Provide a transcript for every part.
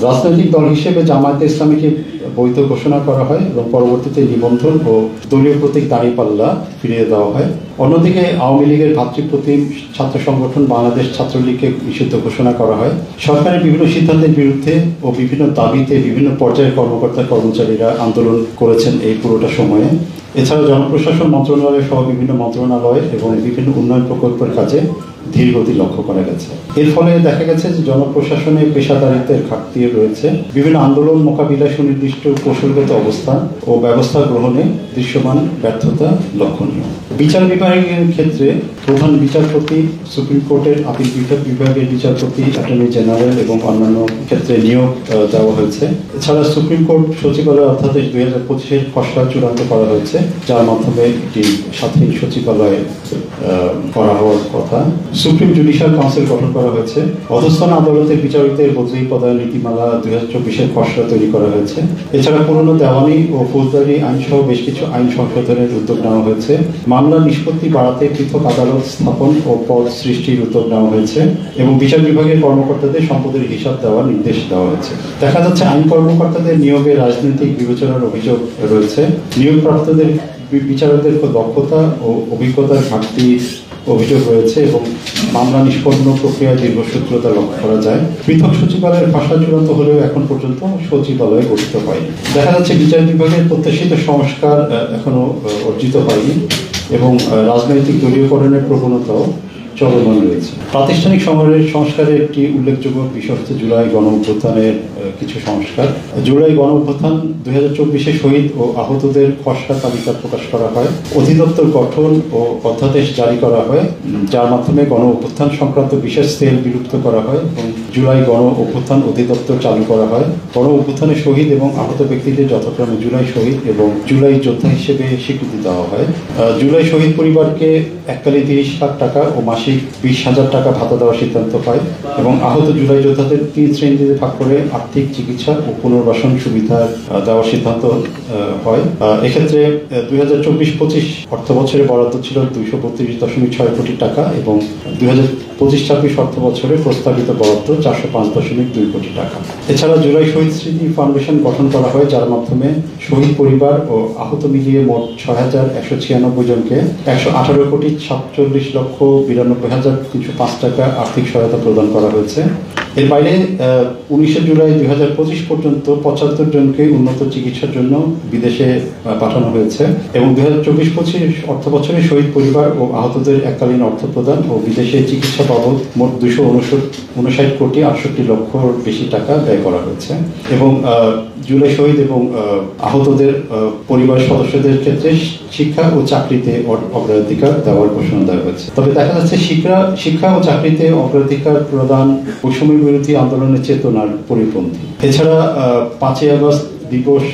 রাজনৈতিক দল হিসেবে জামায়াতে ইসলামীকে বৈধ ঘোষণা করা হয় এবং পরবর্তীতে নিবন্ধন ও দলীয় প্রতীক দাঁড়িপাল্লা ফিরিয়ে দেওয়া হয়। অন্যদিকে আওয়ামী লীগের ভাতৃপ্রতিম ছাত্র সংগঠন বাংলাদেশ ছাত্রলীগকে নিষিদ্ধ ঘোষণা করা হয়। সরকারের বিভিন্ন সিদ্ধান্তের বিরুদ্ধে ও বিভিন্ন দাবিতে বিভিন্ন পর্যায়ের কর্মকর্তা কর্মচারীরা আন্দোলন করেছেন এই পুরোটা সময়ে। এছাড়া জনপ্রশাসন মন্ত্রণালয় সহ বিভিন্ন মন্ত্রণালয় এবং বিভিন্ন উন্নয়ন প্রকল্পের কাজে ধীরগতি লক্ষ্য করা গেছে। এর ফলে দেখা গেছে যে জনপ্রশাসনে পেশাদারিত্বের ঘাটতি রয়েছে। বিভিন্ন আন্দোলন মোকাবিলায় সুনির্দিষ্ট কৌশলগত অবস্থান ও ব্যবস্থা গ্রহণে দৃশ্যমান ব্যর্থতা লক্ষণীয়। বিচার বিভাগের ক্ষেত্রে প্রধান বিচারপতি, সুপ্রিম কোর্টের আপিল বিভাগের বিচারপতি, অ্যাটর্নি জেনারেল এবং অন্যান্য ক্ষেত্রে নিয়োগ দেওয়া হয়েছে। এছাড়া সুপ্রিম কোর্ট সচিবালয় অধ্যাদেশ 2025-এর খসড়া চূড়ান্ত করা হয়েছে, যার মাধ্যমে একটি স্বাধীন সচিবালয় করা হওয়ার কথা। সুপ্রিম জুডিশিয়াল কাউন্সিল গঠন করা হয়েছে। অধস্তন আদালতের বিচারকদের বদলি পদায়ন নীতিমালা 2024-এর খসড়া তৈরি করা হয়েছে। এছাড়া পুরনো দেওয়ানি ও ফৌজদারি আইন সহ বেশ কিছু আইন সংশোধনের উদ্যোগ নেওয়া হয়েছে। মামলা নিষ্পত্তি বাড়াতে পৃথক আদালত স্থাপন ও পদ সৃষ্টির উদ্যোগ নেওয়া হয়েছে এবং বিচার বিভাগের কর্মকর্তাদের সম্পদের হিসাব দেওয়ার নির্দেশ দেওয়া হয়েছে। দেখা যাচ্ছে আইন কর্মকর্তাদের নিয়োগে রাজনৈতিক বিবেচনার অভিযোগ রয়েছে। নিয়োগপ্রাপ্তদের বিচারকদের দক্ষতা ও অভিজ্ঞতার ঘাটতি অভিযোগ রয়েছে এবং মামলা নিষ্পন্ন প্রক্রিয়ায় দীর্ঘসূত্রতা লক্ষ্য করা যায়। পৃথক সচিবালয়ের খসড়া চূড়ান্ত হলেও এখন পর্যন্ত সচিবালয় গঠিত হয়নি। দেখা যাচ্ছে বিচার বিভাগের প্রত্যাশিত সংস্কার এখনো অর্জিত হয়নি এবং রাজনৈতিক দলীয়করণের প্রবণতাও চলমান রয়েছে। প্রাতিষ্ঠানিক সংস্কারের একটি উল্লেখযোগ্য বিষয় হচ্ছে জুলাই গণ অভ্যুত্থানের কিছু সংস্কার। জুলাই গণ অভ্যুত্থান 2024-এ শহীদ ও আহতদের খসড়া তালিকা প্রকাশ করা হয়। অধিদপ্তর গঠন ও অধ্যাদেশ জারি করা হয়, যার মাধ্যমে গণ অভ্যুত্থান সংক্রান্ত বিশেষ সেল বিলুপ্ত করা হয় এবং জুলাই গণ অভ্যুত্থান অধিদপ্তর চালু করা হয়। গণ অভ্যুত্থানে শহীদ এবং আহত ব্যক্তিদের যথাক্রমে জুলাই শহীদ এবং জুলাই যোদ্ধা হিসেবে স্বীকৃতি দেওয়া হয়। জুলাই শহীদ পরিবারকে এককালীন 30 লাখ টাকা ও মাসিক 20,000 টাকা ভাতা দেওয়ার সিদ্ধান্ত হয় এবং আহত জুলাই যোদ্ধাদের 3 শ্রেণীতে ভাগ করে আর্থিক, চিকিৎসা ও পুনর্বাসন সুবিধা দেওয়ার সিদ্ধান্ত হয়। এক্ষেত্রে 2024-25 অর্থ বছরে বরাদ্দ ছিল 232.6 কোটি টাকা এবং 2025-26 অর্থ বছরে প্রস্তাবিত বরাদ্দ 405.2 কোটি টাকা। এছাড়া জুলাই শহীদ স্মৃতি ফাউন্ডেশন গঠন করা হয়, যার মাধ্যমে শহীদ পরিবার ও আহত মিলিয়ে মোট 6,196 জনকে 118,47,92,305 টাকা আর্থিক সহায়তা প্রদান করা হয়েছে। এর বাইরে 19 জুলাই 2025 পর্যন্ত 75 জনকে উন্নত চিকিৎসার জন্য বিদেশে পাঠানো হয়েছে এবং 2024-25 অর্থ বছরে শহীদ পরিবার ও আহতদের এককালীন অর্থ প্রদান ও বিদেশে চিকিৎসা বাবদ মোট 259 কোটি 68 লক্ষ বেশি টাকা ব্যয় করা হয়েছে এবং জুলাই শহীদ এবং আহতদের পরিবার সদস্যদের ক্ষেত্রে শিক্ষা ও চাকরিতে অগ্রাধিকার দেওয়ার ঘোষণা দেওয়া হয়েছে। তবে দেখা যাচ্ছে শিক্ষা ও চাকরিতে অগ্রাধিকার প্রদান বৈষম্য বিরোধী আন্দোলনের চেতনার পরিপন্থী। এছাড়া 5ই আগস্ট দিবস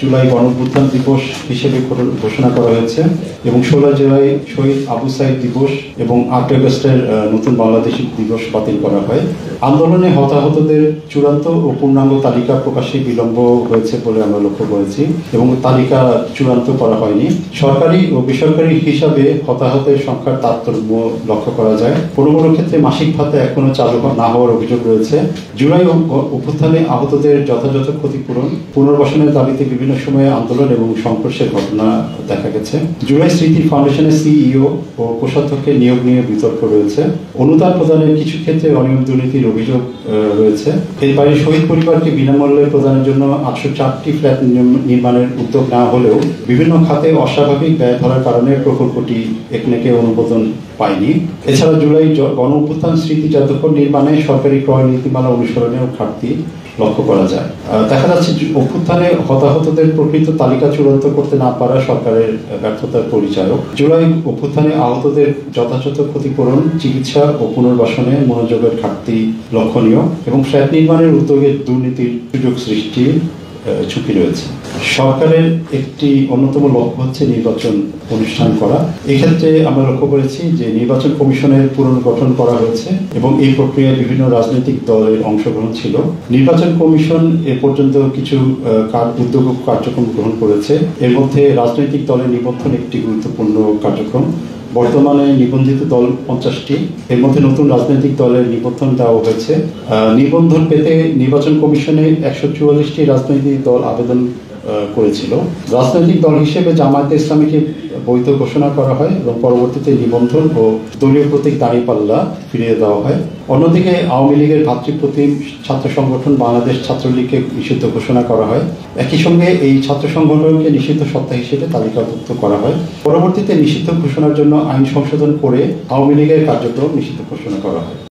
জুলাই গণঅভ্যুত্থান দিবস হিসেবে ঘোষণা করা হয়েছে এবং 16 জুলাই শহীদ আবু সাইদ দিবস এবং 8 আগস্টের নতুন বাংলাদেশ দিবস বাতিল করা হয়। আন্দোলনে হতাহতদের চূড়ান্ত ও পূর্ণাঙ্গ তালিকা প্রকাশে বিলম্ব হয়েছে বলে আমরা লক্ষ্য করেছি এবং তালিকা চূড়ান্ত করা হয়নি। সরকারি ও বেসরকারি হিসাবে হতাহতের সংখ্যার তারতম্য লক্ষ্য করা যায়। কোনো কোনো ক্ষেত্রে মাসিক ভাতা এখনো চালু না হওয়ার অভিযোগ রয়েছে। জুলাই অভ্যুত্থানে আহতদের যথাযথ ক্ষতিপূরণ, পুনর্বাসনের দাবিতে বিভিন্ন সময়ে আন্দোলন এবং সংঘর্ষের ঘটনা দেখা গেছে। জুলাই স্মৃতি ফাউন্ডেশনের সিইও ও কোষাধ্যক্ষের নিয়োগ নিয়ে বিতর্ক রয়েছে। অনুদান প্রদানের কিছু ক্ষেত্রে অনিয়ম দুর্নীতির অভিযোগ রয়েছে। এর বাইরে শহীদ পরিবারকে বিনামূল্যে প্রদানের জন্য 804টি ফ্ল্যাট নির্মাণের উদ্যোগ নেওয়া হলেও বিভিন্ন খাতে অস্বাভাবিক ব্যয় ধরার কারণে প্রকল্পটি একনেকে অনুমোদন পায়নি। এছাড়া জুলাই গণ অভ্যুত্থান স্মৃতি জাদুঘর নির্মাণে সরকারি ক্রয় নীতিমালা অনুসরণেও ঘাটতি লক্ষ্য করা যায়। দেখা যাচ্ছে অভ্যুত্থানে হতাহতদের প্রকৃত তালিকা চূড়ান্ত করতে না পারা সরকারের ব্যর্থতার পরিচায়ক। জুলাই অভ্যুত্থানে আহতদের যথাযথ ক্ষতিপূরণ, চিকিৎসা ও পুনর্বাসনে মনোযোগের ঘাটতি লক্ষণীয় এবং ফ্ল্যাট নির্মাণের উদ্যোগে দুর্নীতির সুযোগ সৃষ্টির ঝুঁকি রয়েছে। সরকারের একটি অন্যতম লক্ষ্য হচ্ছে নির্বাচন অনুষ্ঠান করা। এক্ষেত্রে আমরা লক্ষ্য করেছি যে নির্বাচন কমিশনের পুনর্গঠন করা হয়েছে এবং এই প্রক্রিয়ায় বিভিন্ন রাজনৈতিক দলের অংশগ্রহণ ছিল। নির্বাচন কমিশন এ পর্যন্ত কিছু উদ্যোগ কার্যক্রম গ্রহণ করেছে। এর মধ্যে রাজনৈতিক দলের নিবন্ধন একটি গুরুত্বপূর্ণ কার্যক্রম। বর্তমানে নিবন্ধিত দল 50টি, এর মধ্যে নতুন রাজনৈতিক দলের নিবন্ধন দেওয়া হয়েছে। নিবন্ধন পেতে নির্বাচন কমিশনে 144টি রাজনৈতিক দল আবেদন করেছিল। রাজনৈতিক দল হিসেবে জামায়াতে ইসলামীকে বৈধ ঘোষণা করা হয় এবং পরবর্তীতে নিবন্ধন ও দলীয় প্রতীক দাঁড়িপাল্লা ফিরিয়ে দেওয়া হয়। অন্যদিকে আওয়ামী লীগের ভাতৃপ্রতিম ছাত্র সংগঠন বাংলাদেশ ছাত্রলীগকে নিষিদ্ধ ঘোষণা করা হয়। একই সঙ্গে এই ছাত্র সংগঠনকে নিষিদ্ধ সত্তা হিসেবে তালিকাভুক্ত করা হয়। পরবর্তীতে নিষিদ্ধ ঘোষণার জন্য আইন সংশোধন করে আওয়ামী লীগের কার্যক্রম নিষিদ্ধ ঘোষণা করা হয়।